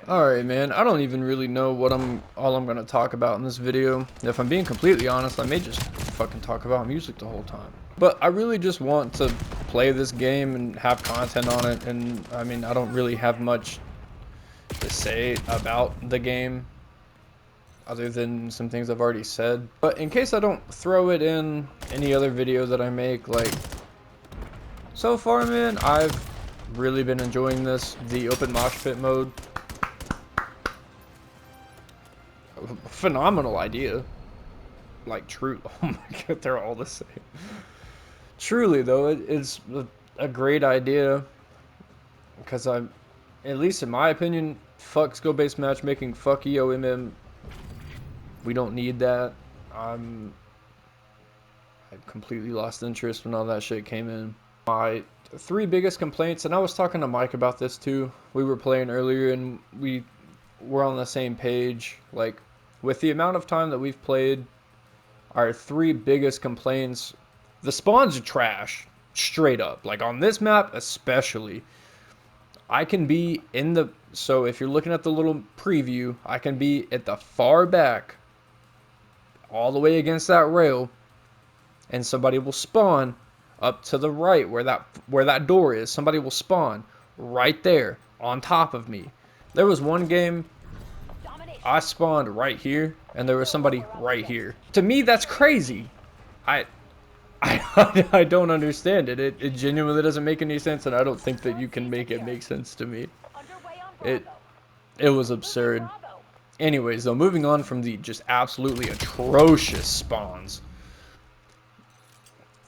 Alright, man, I don't even really know what all I'm gonna talk about in this video. If I'm being completely honest, I may just fucking talk about music the whole time. But I really just want to play this game and have content on it, and I mean, I don't really have much to say about the game other than some things I've already said. But in case I don't throw it in any other video that I make, like, so far, man, I've really been enjoying the open mosh pit mode. Phenomenal idea. Like, true. Oh my god, they're all the same. Truly, though, it's a great idea. Because I'm, at least in my opinion, fuck skill-based matchmaking, fuck EOMM. We don't need that. I completely lost interest when all that shit came in. My three biggest complaints, and I was talking to Mike about this too. We were playing earlier and we were on the same page. Like, with the amount of time that we've played, our three biggest complaints, the spawns are trash, straight up. Like, on this map especially, I can be in the, so if you're looking at the little preview, I can be at the far back, all the way against that rail, and somebody will spawn up to the right where that door is. Somebody will spawn right there on top of me. There was one game I spawned right here, and there was somebody right here. To me, that's crazy. I don't understand it. It genuinely doesn't make any sense, and I don't think that you can make it make sense to me. It was absurd. Anyways, though, moving on from the just absolutely atrocious spawns.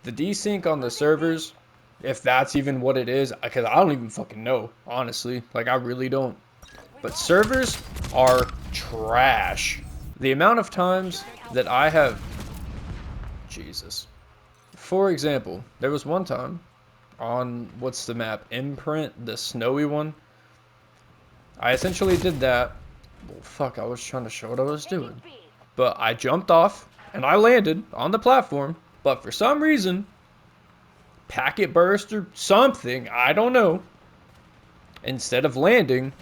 The desync on the servers, if that's even what it is, because I don't even fucking know, honestly. Like, I really don't. But servers are trash. The amount of times that I have... Jesus. For example, there was one time on, what's the map? Imprint, the snowy one. I essentially did that. Well, fuck, I was trying to show what I was doing. But I jumped off, and I landed on the platform. But for some reason, packet burst or something, I don't know. Instead of landing,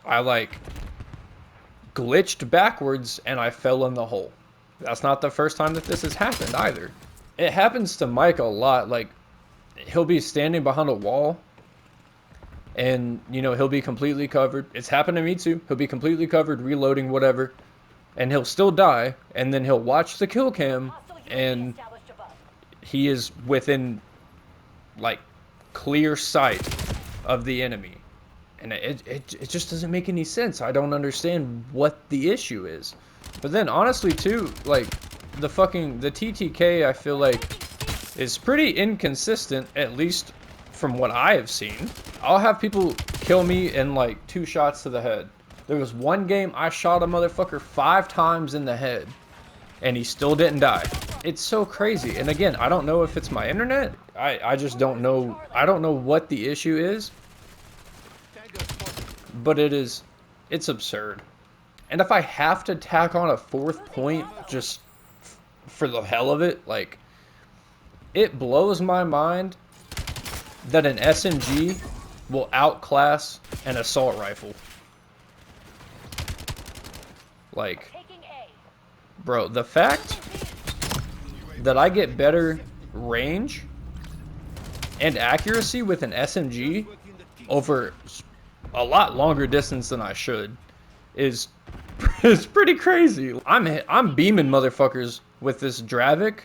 I like glitched backwards and I fell in the hole. That's not the first time that this has happened either. It happens to Mike a lot. Like, he'll be standing behind a wall and, you know, he'll be completely covered. It's happened to me too. He'll be completely covered, reloading, whatever, and he'll still die, and then he'll watch the kill cam and he is within, like, clear sight of the enemy. And it just doesn't make any sense. I don't understand what the issue is. But then, honestly, too, like, the TTK, I feel like, is pretty inconsistent, at least from what I have seen. I'll have people kill me in, like, 2 shots to the head. There was one game I shot a motherfucker 5 times in the head, and he still didn't die. It's so crazy. And again, I don't know if it's my internet. I just don't know. I don't know what the issue is. But it's absurd. And if I have to tack on a 4th point just for the hell of it, like, it blows my mind that an SMG will outclass an assault rifle. Like, bro, the fact that I get better range and accuracy with an SMG over a lot longer distance than I should is pretty crazy. I'm beaming motherfuckers with this Dravik,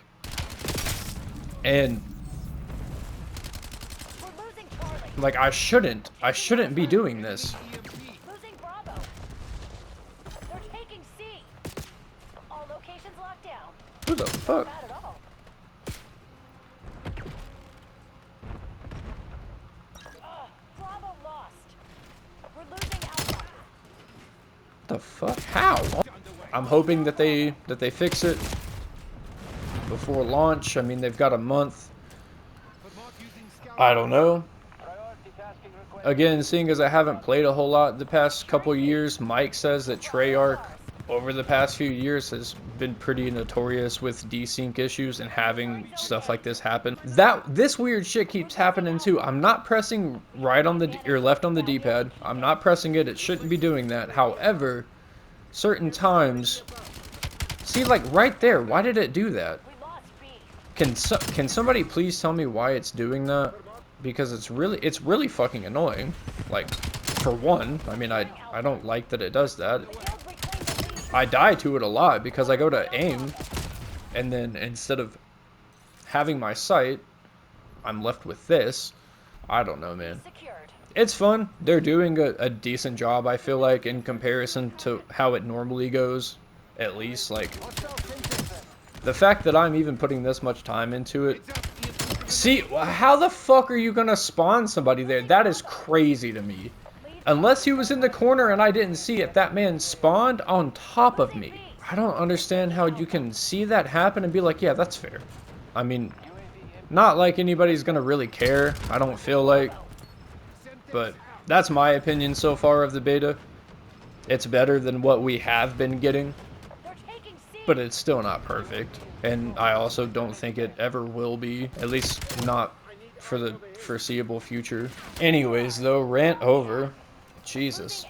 and like, I shouldn't be doing this. Who the fuck? The fuck? How? I'm hoping that they fix it before launch. I mean, they've got a month. I don't know. Again, seeing as I haven't played a whole lot the past couple years, Mike says that Treyarch over the past few years has been pretty notorious with desync issues and having stuff like this happen. This weird shit keeps happening too. I'm not pressing right on the or left on the D-pad. I'm not pressing it. It shouldn't be doing that. However, certain times, see, like right there, why did it do that? Can somebody please tell me why it's doing that? Because it's really fucking annoying. Like, for one, I mean, I don't like that it does that. I die to it a lot because I go to aim, and then instead of having my sight, I'm left with this. I don't know, man. It's fun. They're doing a decent job, I feel like, in comparison to how it normally goes. At least, like, the fact that I'm even putting this much time into it. See, how the fuck are you gonna spawn somebody there? That is crazy to me. Unless he was in the corner and I didn't see it, that man spawned on top of me. I don't understand how you can see that happen and be like, yeah, that's fair. I mean, not like anybody's gonna really care, I don't feel like. But that's my opinion so far of the beta. It's better than what we have been getting, but it's still not perfect. And I also don't think it ever will be, at least not for the foreseeable future. Anyways, though, rant over. Jesus.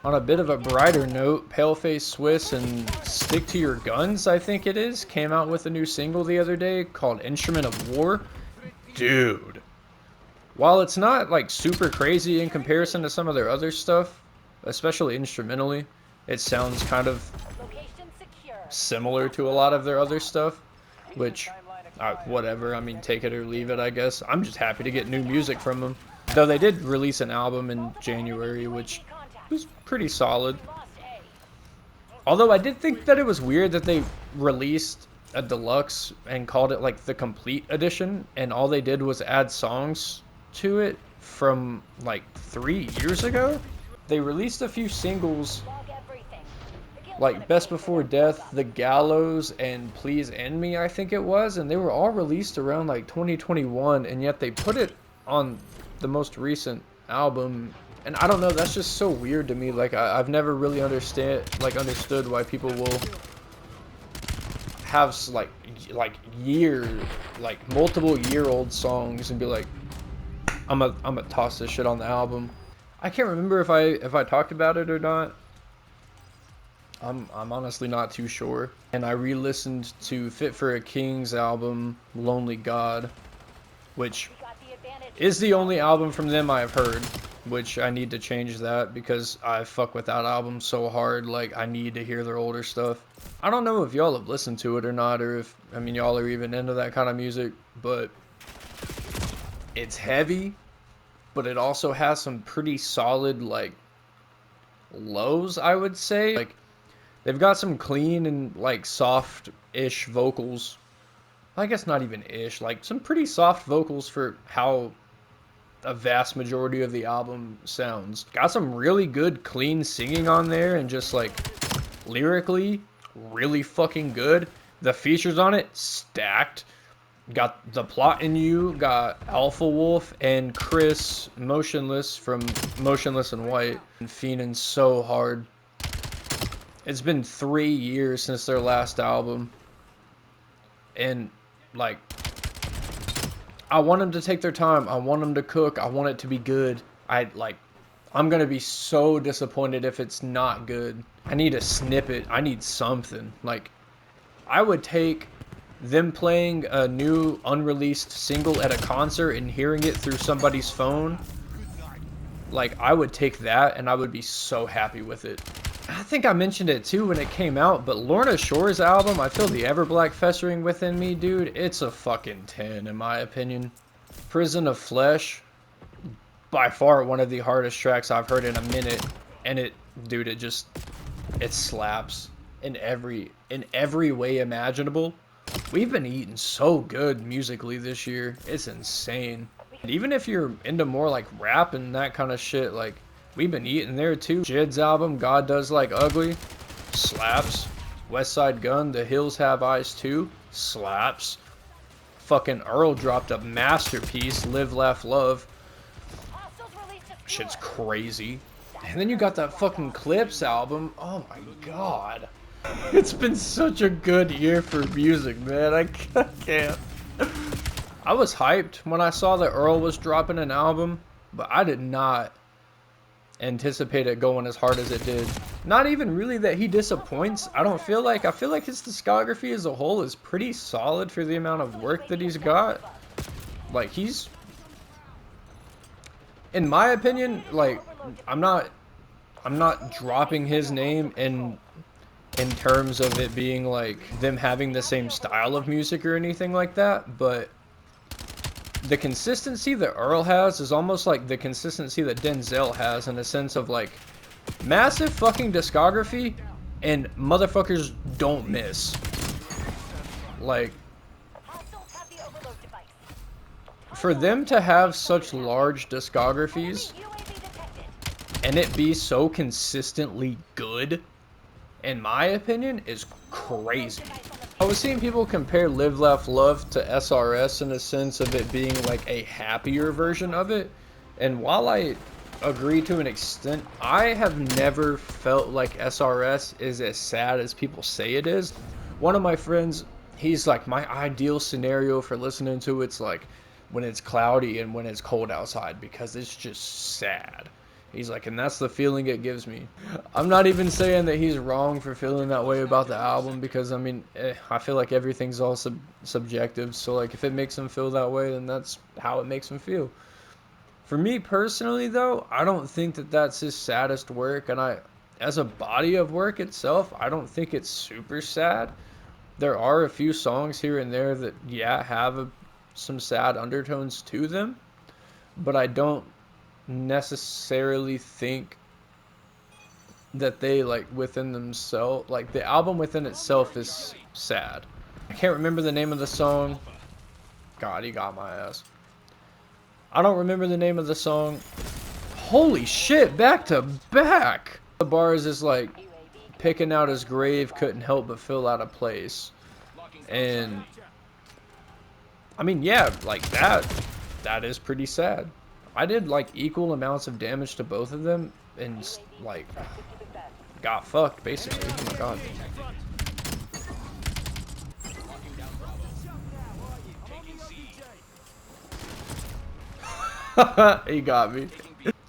On a bit of a brighter note, Paleface Swiss and Stick to Your Guns, I think it is, came out with a new single the other day called Instrument of War. Dude. While it's not, like, super crazy in comparison to some of their other stuff, especially instrumentally, it sounds kind of similar to a lot of their other stuff, which, whatever, I mean, take it or leave it, I guess. I'm just happy to get new music from them. Though they did release an album in January, which was pretty solid. Although I did think that it was weird that they released a deluxe and called it like the complete edition, and all they did was add songs to it from like 3 years ago. They released a few singles like Best Before Death, The Gallows, and Please End Me, I think it was, and they were all released around like 2021, and yet they put it on the most recent album. And I don't know, that's just so weird to me. Like, I've never really understood why people will have like multiple year-old songs and be like, I'm gonna toss this shit on the album. I can't remember if I talked about it or not. I'm honestly not too sure. And I re-listened to Fit for a King's album, Lonely God, which is the only album from them I've heard, which I need to change that because I fuck with that album so hard. Like, I need to hear their older stuff. I don't know if y'all have listened to it or not, or if, I mean, y'all are even into that kind of music, but it's heavy, but it also has some pretty solid, like, lows, I would say. Like, they've got some clean and, like, soft-ish vocals. I guess not even ish, like, some pretty soft vocals for how a vast majority of the album sounds. Got some really good clean singing on there, and just like lyrically really fucking good. The features on it stacked. Got The Plot in You, got Alpha Wolf and Chris Motionless from Motionless in White, and fiending so hard. It's been 3 years since their last album, and like, I want them to take their time. I want them to cook. I want it to be good. I'm gonna be so disappointed if it's not good. I need a snippet. I need something. Like, I would take them playing a new unreleased single at a concert and hearing it through somebody's phone. Like, I would take that and I would be so happy with it. I think I mentioned it too when it came out, but Lorna Shore's album, I Feel the Everblack Festering Within Me, dude, it's a fucking 10 in my opinion. Prison of Flesh, by far one of the hardest tracks I've heard in a minute, and it slaps in every way imaginable. We've been eating so good musically this year, it's insane. And even if you're into more like rap and that kind of shit, like, we've been eating there too. Jid's album, God Does Like Ugly, slaps. Westside Gun, The Hills Have Eyes Too, slaps. Fucking Earl dropped a masterpiece, Live, Laugh, Love. Shit's crazy. And then you got that fucking Clips album. Oh my god. It's been such a good year for music, man. I can't. I was hyped when I saw that Earl was dropping an album, but I did not anticipate it going as hard as it did. Not even really that he disappoints. I feel like his discography as a whole is pretty solid for the amount of work that he's got. Like, he's, in my opinion, like, I'm not dropping his name in terms of it being like them having the same style of music or anything like that, but the consistency that Earl has is almost like the consistency that Denzel has, in a sense of like massive fucking discography and motherfuckers don't miss. Like, for them to have such large discographies and it be so consistently good, in my opinion, is crazy. I was seeing people compare Live Laugh Love to SRS in a sense of it being like a happier version of it, and while I agree to an extent, I have never felt like SRS is as sad as people say it is. One of my friends, he's like, my ideal scenario for listening to it's like when it's cloudy and when it's cold outside, because it's just sad. He's like, and that's the feeling it gives me. I'm not even saying that he's wrong for feeling that way about the album, because I mean, I feel like everything's all subjective. So like, if it makes him feel that way, then that's how it makes him feel. For me personally, though, I don't think that that's his saddest work, and as a body of work itself, I don't think it's super sad. There are a few songs here and there that, yeah, have some sad undertones to them, but I don't necessarily think that they, like, within themselves, like, the album within itself is sad. I can't remember the name of the song. God, he got my ass. I don't remember the name of the song. Holy shit, back to back. The bars is like, picking out his grave couldn't help but feel out of place. And I mean, yeah, like that is pretty sad. I did like equal amounts of damage to both of them and like got fucked basically. Oh my god. He got me.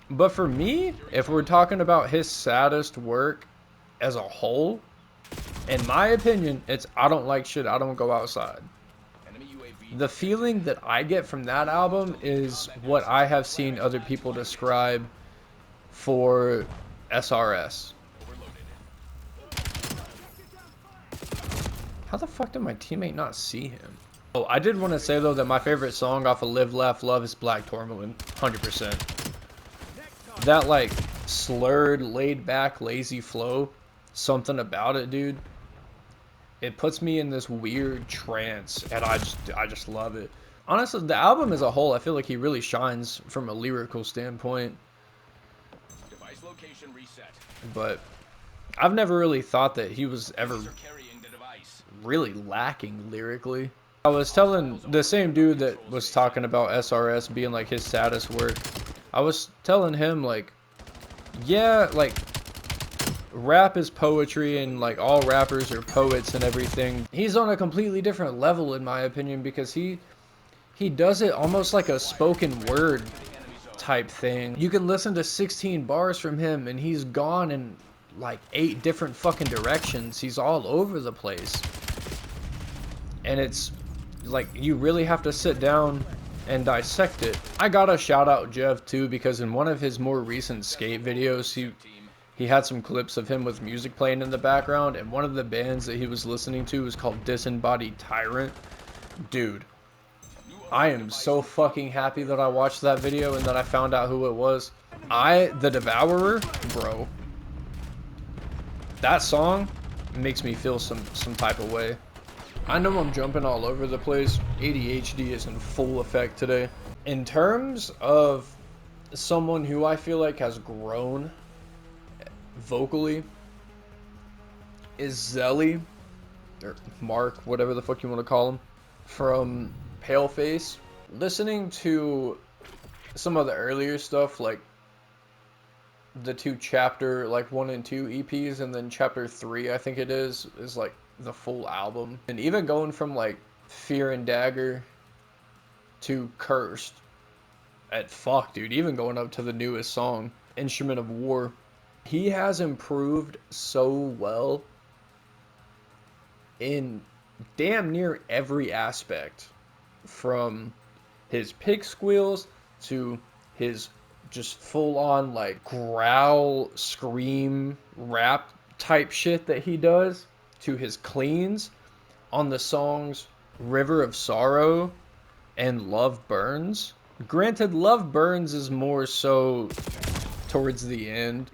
But for me, if we're talking about his saddest work as a whole, in my opinion, it's I Don't Like Shit, I Don't Go Outside. The feeling that I get from that album is what I have seen other people describe for SRS. How the fuck did my teammate not see him? Oh, I did want to say though that my favorite song off of Live Laugh Love is Black Tourmaline, 100%. That like slurred, laid back, lazy flow, something about it, dude. It puts me in this weird trance, and I just love it. Honestly, the album as a whole, I feel like he really shines from a lyrical standpoint. Device location reset. But I've never really thought that he was ever really lacking lyrically. I was telling the same dude that was talking about SRS being like his saddest work, I was telling him like, yeah, like rap is poetry and like all rappers are poets and everything. He's on a completely different level in my opinion, because he does it almost like a spoken word type thing. You can listen to 16 bars from him and he's gone in like 8 different fucking directions. He's all over the place. And it's like you really have to sit down and dissect it. I gotta shout out Jeff too, because in one of his more recent skate videos, he had some clips of him with music playing in the background, and one of the bands that he was listening to was called Disembodied Tyrant. Dude, I am so fucking happy that I watched that video and that I found out who it was. The Devourer, bro. That song makes me feel some type of way. I know I'm jumping all over the place. ADHD is in full effect today. In terms of someone who I feel like has grown vocally, is Zelly, or Mark, whatever the fuck you want to call him, from Paleface. Listening to some of the earlier stuff, like the two chapter like 1 and 2 EPs, and then chapter 3 I think it is like the full album. And even going from like Fear and Dagger to Cursed, at fuck dude, even going up to the newest song, Instrument of War, he has improved so well in damn near every aspect, from his pig squeals to his just full on like growl scream rap type shit that he does, to his cleans on the songs River of Sorrow and Love Burns. Granted, Love Burns is more so towards the end,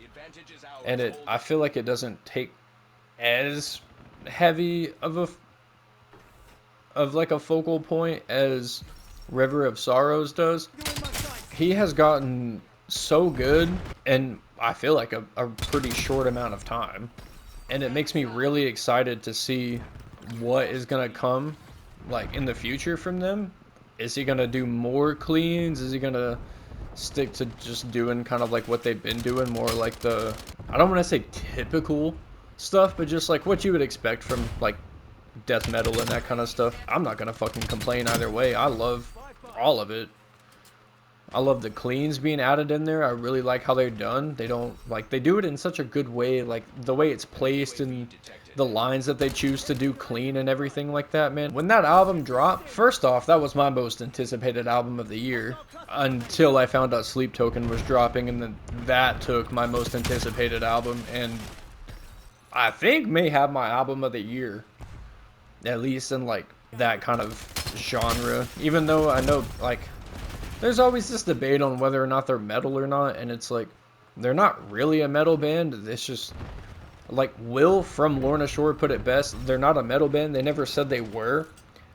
and I feel like it doesn't take as heavy of like a focal point as River of Sorrows does. He has gotten so good, and I feel like a pretty short amount of time, and it makes me really excited to see what is gonna come like in the future from them. Is he gonna do more cleans? Is he gonna stick to just doing kind of like what they've been doing, more like the, I don't want to say typical stuff, but just like what you would expect from like death metal and that kind of stuff? I'm not gonna fucking complain either way. I love all of it. I love the cleans being added in there. I really like how they're done. They don't like, they do it in such a good way, like the way it's placed and the lines that they choose to do clean and everything like that, man. When that album dropped, first off, that was my most anticipated album of the year until I found out Sleep Token was dropping, and then that took my most anticipated album, and I think may have my album of the year, at least in like that kind of genre. Even though I know like there's always this debate on whether or not they're metal or not, and it's like they're not really a metal band. It's just like Will from Lorna Shore put it best, they're not a metal band. They never said they were.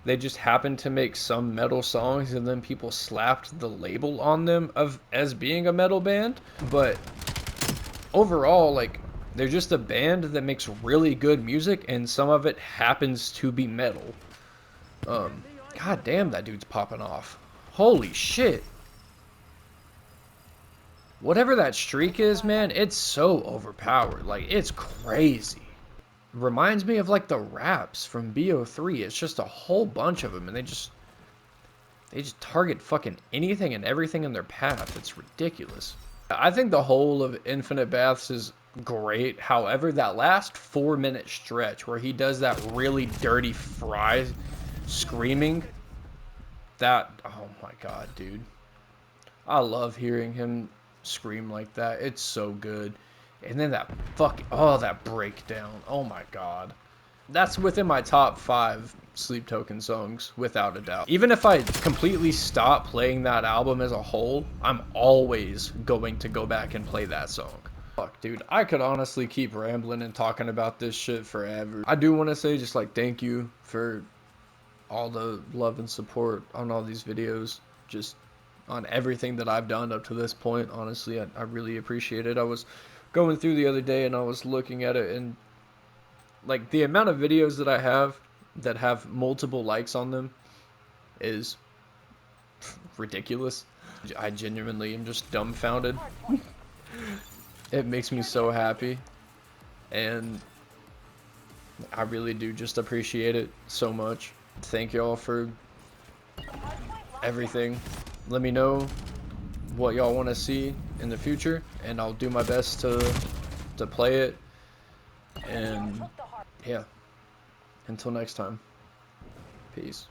They just happened to make some metal songs, and then people slapped the label on them of as being a metal band. But overall, like, they're just a band that makes really good music, and some of it happens to be metal. God damn, that dude's popping off. Holy shit. Whatever that streak is, man, it's so overpowered. Like, it's crazy. Reminds me of, like, the raps from BO3. It's just a whole bunch of them, and they just target fucking anything and everything in their path. It's ridiculous. I think the whole of Infinite Baths is great. However, that last 4-minute stretch where he does that really dirty fry screaming, that, oh my god, dude. I love hearing him scream like that. It's so good. And then that that breakdown. Oh my god. That's within my top 5 Sleep Token songs, without a doubt. Even if I completely stop playing that album as a whole, I'm always going to go back and play that song. Fuck, dude, I could honestly keep rambling and talking about this shit forever. I do want to say just like thank you for all the love and support on all these videos, just on everything that I've done up to this point. Honestly, I really appreciate it. I was going through the other day and I was looking at it, and like the amount of videos that I have that have multiple likes on them is ridiculous. I genuinely am just dumbfounded. It makes me so happy, and I really do just appreciate it so much. Thank y'all for everything. Let me know what y'all want to see in the future, and I'll do my best to play it. And yeah, until next time, peace.